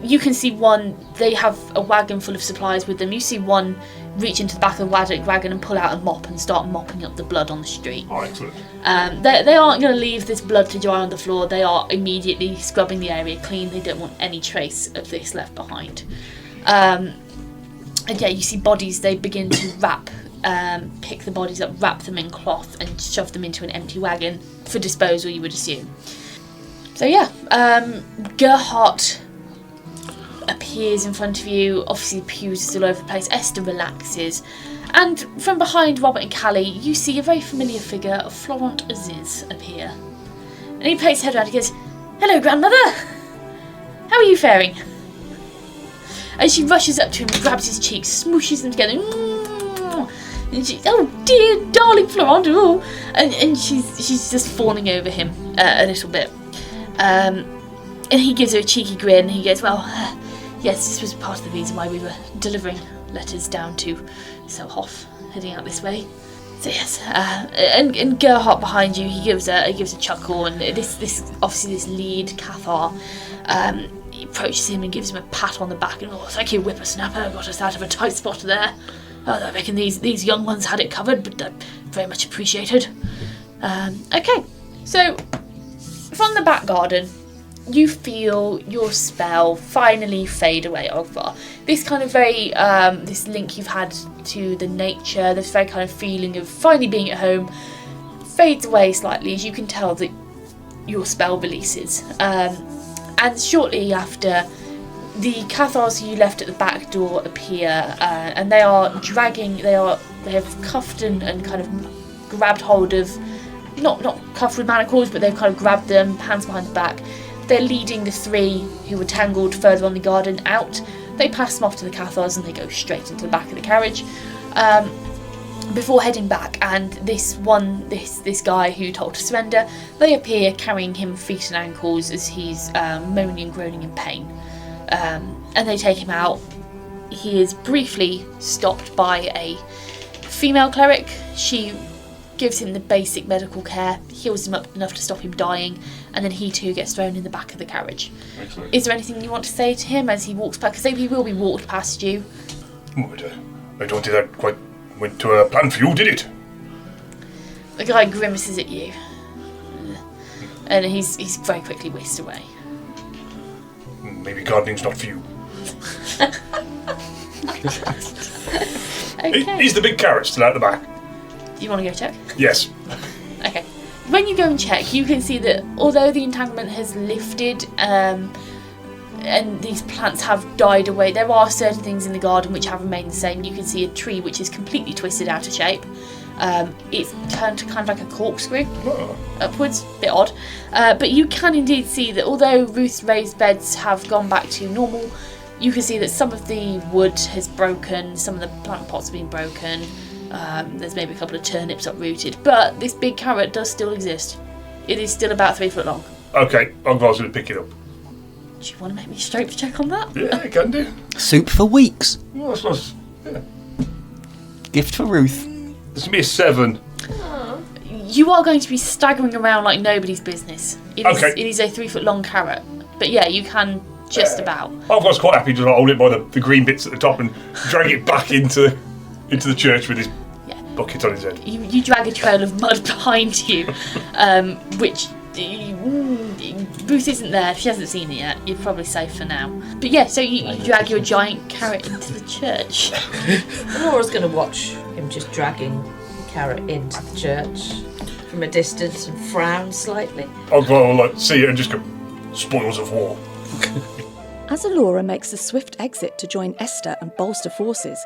You can see one, they have a wagon full of supplies with them. You see one reach into the back of the wagon and pull out a mop and start mopping up the blood on the street. Oh, excellent. They aren't going to leave this blood to dry on the floor. They are immediately scrubbing the area clean. They don't want any trace of this left behind. And yeah, you see bodies, they begin to pick the bodies up, wrap them in cloth and shove them into an empty wagon for disposal, you would assume. So yeah, Gerhardt appears in front of you. Obviously the pews are still over the place. Esther relaxes, and from behind Robert and Callie you see a very familiar figure of Florent Aziz appear, and he puts his head around and goes, "Hello, grandmother, how are you faring?" And she rushes up to him, grabs his cheeks, smooshes them together, and she, "Oh dear darling Florent," and she's just fawning over him a little bit, and he gives her a cheeky grin. He goes, "Well, yes, this was part of the reason why we were delivering letters down to Selhoff, heading out this way." So yes, and Gerhardt behind you, he gives a chuckle, and this obviously this lead Cathar, he approaches him and gives him a pat on the back, and, "Oh, thank you, whippersnapper, got us out of a tight spot there. I reckon these young ones had it covered, but very much appreciated." Okay, so from the back garden, you feel your spell finally fade away, Ogvar. This kind of very, this link you've had to the nature, this very kind of feeling of finally being at home, fades away slightly as you can tell that your spell releases. And shortly after, the Cathars who you left at the back door appear, and they are dragging, they have cuffed and kind of grabbed hold of, not cuffed with manacles, but they've kind of grabbed them, hands behind the back. They're leading the 3 who were tangled further on the garden out. They pass them off to the Cathars and they go straight into the back of the carriage. Before heading back, and this guy who told to surrender, they appear carrying him feet and ankles as he's moaning and groaning in pain. And they take him out. He is briefly stopped by a female cleric. She gives him the basic medical care, heals him up enough to stop him dying, and then he too gets thrown in the back of the carriage. Excellent. Is there anything you want to say to him as he walks past? Because he will be walked past you. I don't think that quite went to a plan for you, did it? The guy grimaces at you, and he's very quickly whisked away. Maybe gardening's not for you. Okay. Is the big carrot still out the back? Do you want to go check? Yes. Okay. When you go and check, you can see that although the entanglement has lifted, and these plants have died away, there are certain things in the garden which have remained the same. You can see a tree which is completely twisted out of shape. It's turned to kind of like a corkscrew upwards, a bit odd. But you can indeed see that although Ruth's raised beds have gone back to normal, you can see that some of the wood has broken, some of the plant pots have been broken. There's maybe a couple of turnips uprooted, but this big carrot does still exist. It is still about 3 foot long. Okay, Ogvar's going to pick it up. Do you want to make me a strength check on that? Yeah, I can do. Soup for weeks. Well, I suppose, yeah. Gift for Ruth. This can be a 7. You are going to be staggering around like nobody's business. It is a 3 foot long carrot. But yeah, you can just about. Ogvar's quite happy to hold it by the green bits at the top and drag it back into the church with his bucket on his head. You drag a trail of mud behind you, which Ruth isn't there. She hasn't seen it yet. You're probably safe for now. But yeah, so you drag your giant carrot into the church. Laura's going to watch him just dragging the carrot into the church from a distance and frown slightly. Ogvar will see it and just go, spoils of war. As Allura makes a swift exit to join Esther and bolster forces,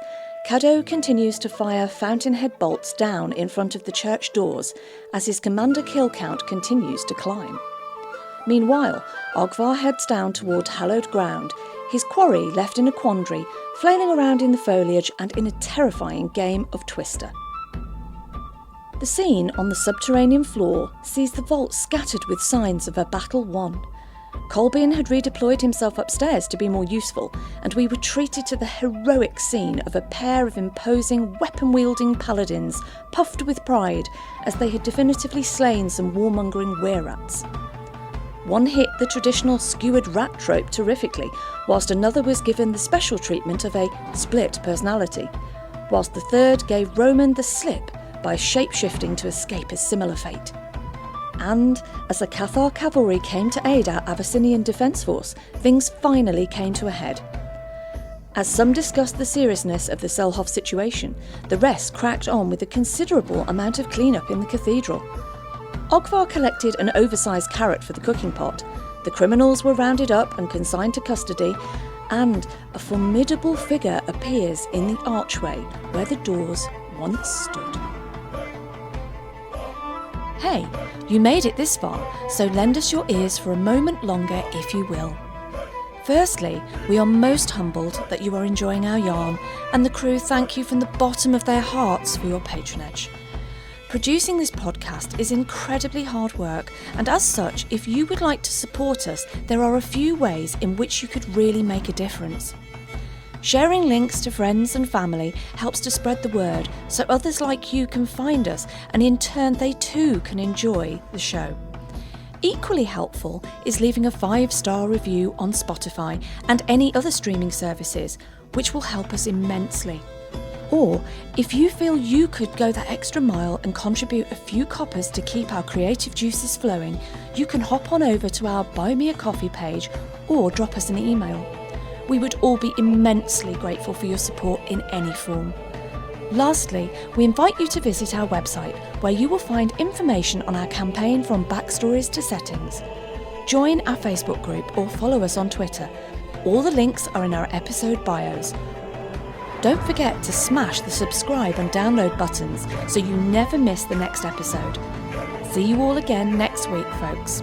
Cadeau continues to fire fountainhead bolts down in front of the church doors as his commander kill count continues to climb. Meanwhile, Ogvar heads down toward hallowed ground, his quarry left in a quandary, flailing around in the foliage and in a terrifying game of Twister. The scene on the subterranean floor sees the vault scattered with signs of a battle won. Kolbein had redeployed himself upstairs to be more useful, and we were treated to the heroic scene of a pair of imposing weapon-wielding paladins puffed with pride as they had definitively slain some warmongering were-rats. One hit the traditional skewered rat trope terrifically, whilst another was given the special treatment of a split personality, whilst the third gave Roman the slip by shape-shifting to escape a similar fate. And as the Cathar cavalry came to aid our Avacynian defence force, things finally came to a head. As some discussed the seriousness of the Selhoff situation, the rest cracked on with a considerable amount of clean-up in the cathedral. Ogvar collected an oversized carrot for the cooking pot, the criminals were rounded up and consigned to custody, and a formidable figure appears in the archway where the doors once stood. Hey, you made it this far, so lend us your ears for a moment longer if you will. Firstly, we are most humbled that you are enjoying our yarn, and the crew thank you from the bottom of their hearts for your patronage. Producing this podcast is incredibly hard work, and as such, if you would like to support us, there are a few ways in which you could really make a difference. Sharing links to friends and family helps to spread the word so others like you can find us, and in turn they too can enjoy the show. Equally helpful is leaving a 5-star review on Spotify and any other streaming services, which will help us immensely. Or, if you feel you could go that extra mile and contribute a few coppers to keep our creative juices flowing, you can hop on over to our Buy Me a Coffee page or drop us an email. We would all be immensely grateful for your support in any form. Lastly, we invite you to visit our website, where you will find information on our campaign from backstories to settings. Join our Facebook group or follow us on Twitter. All the links are in our episode bios. Don't forget to smash the subscribe and download buttons so you never miss the next episode. See you all again next week, folks.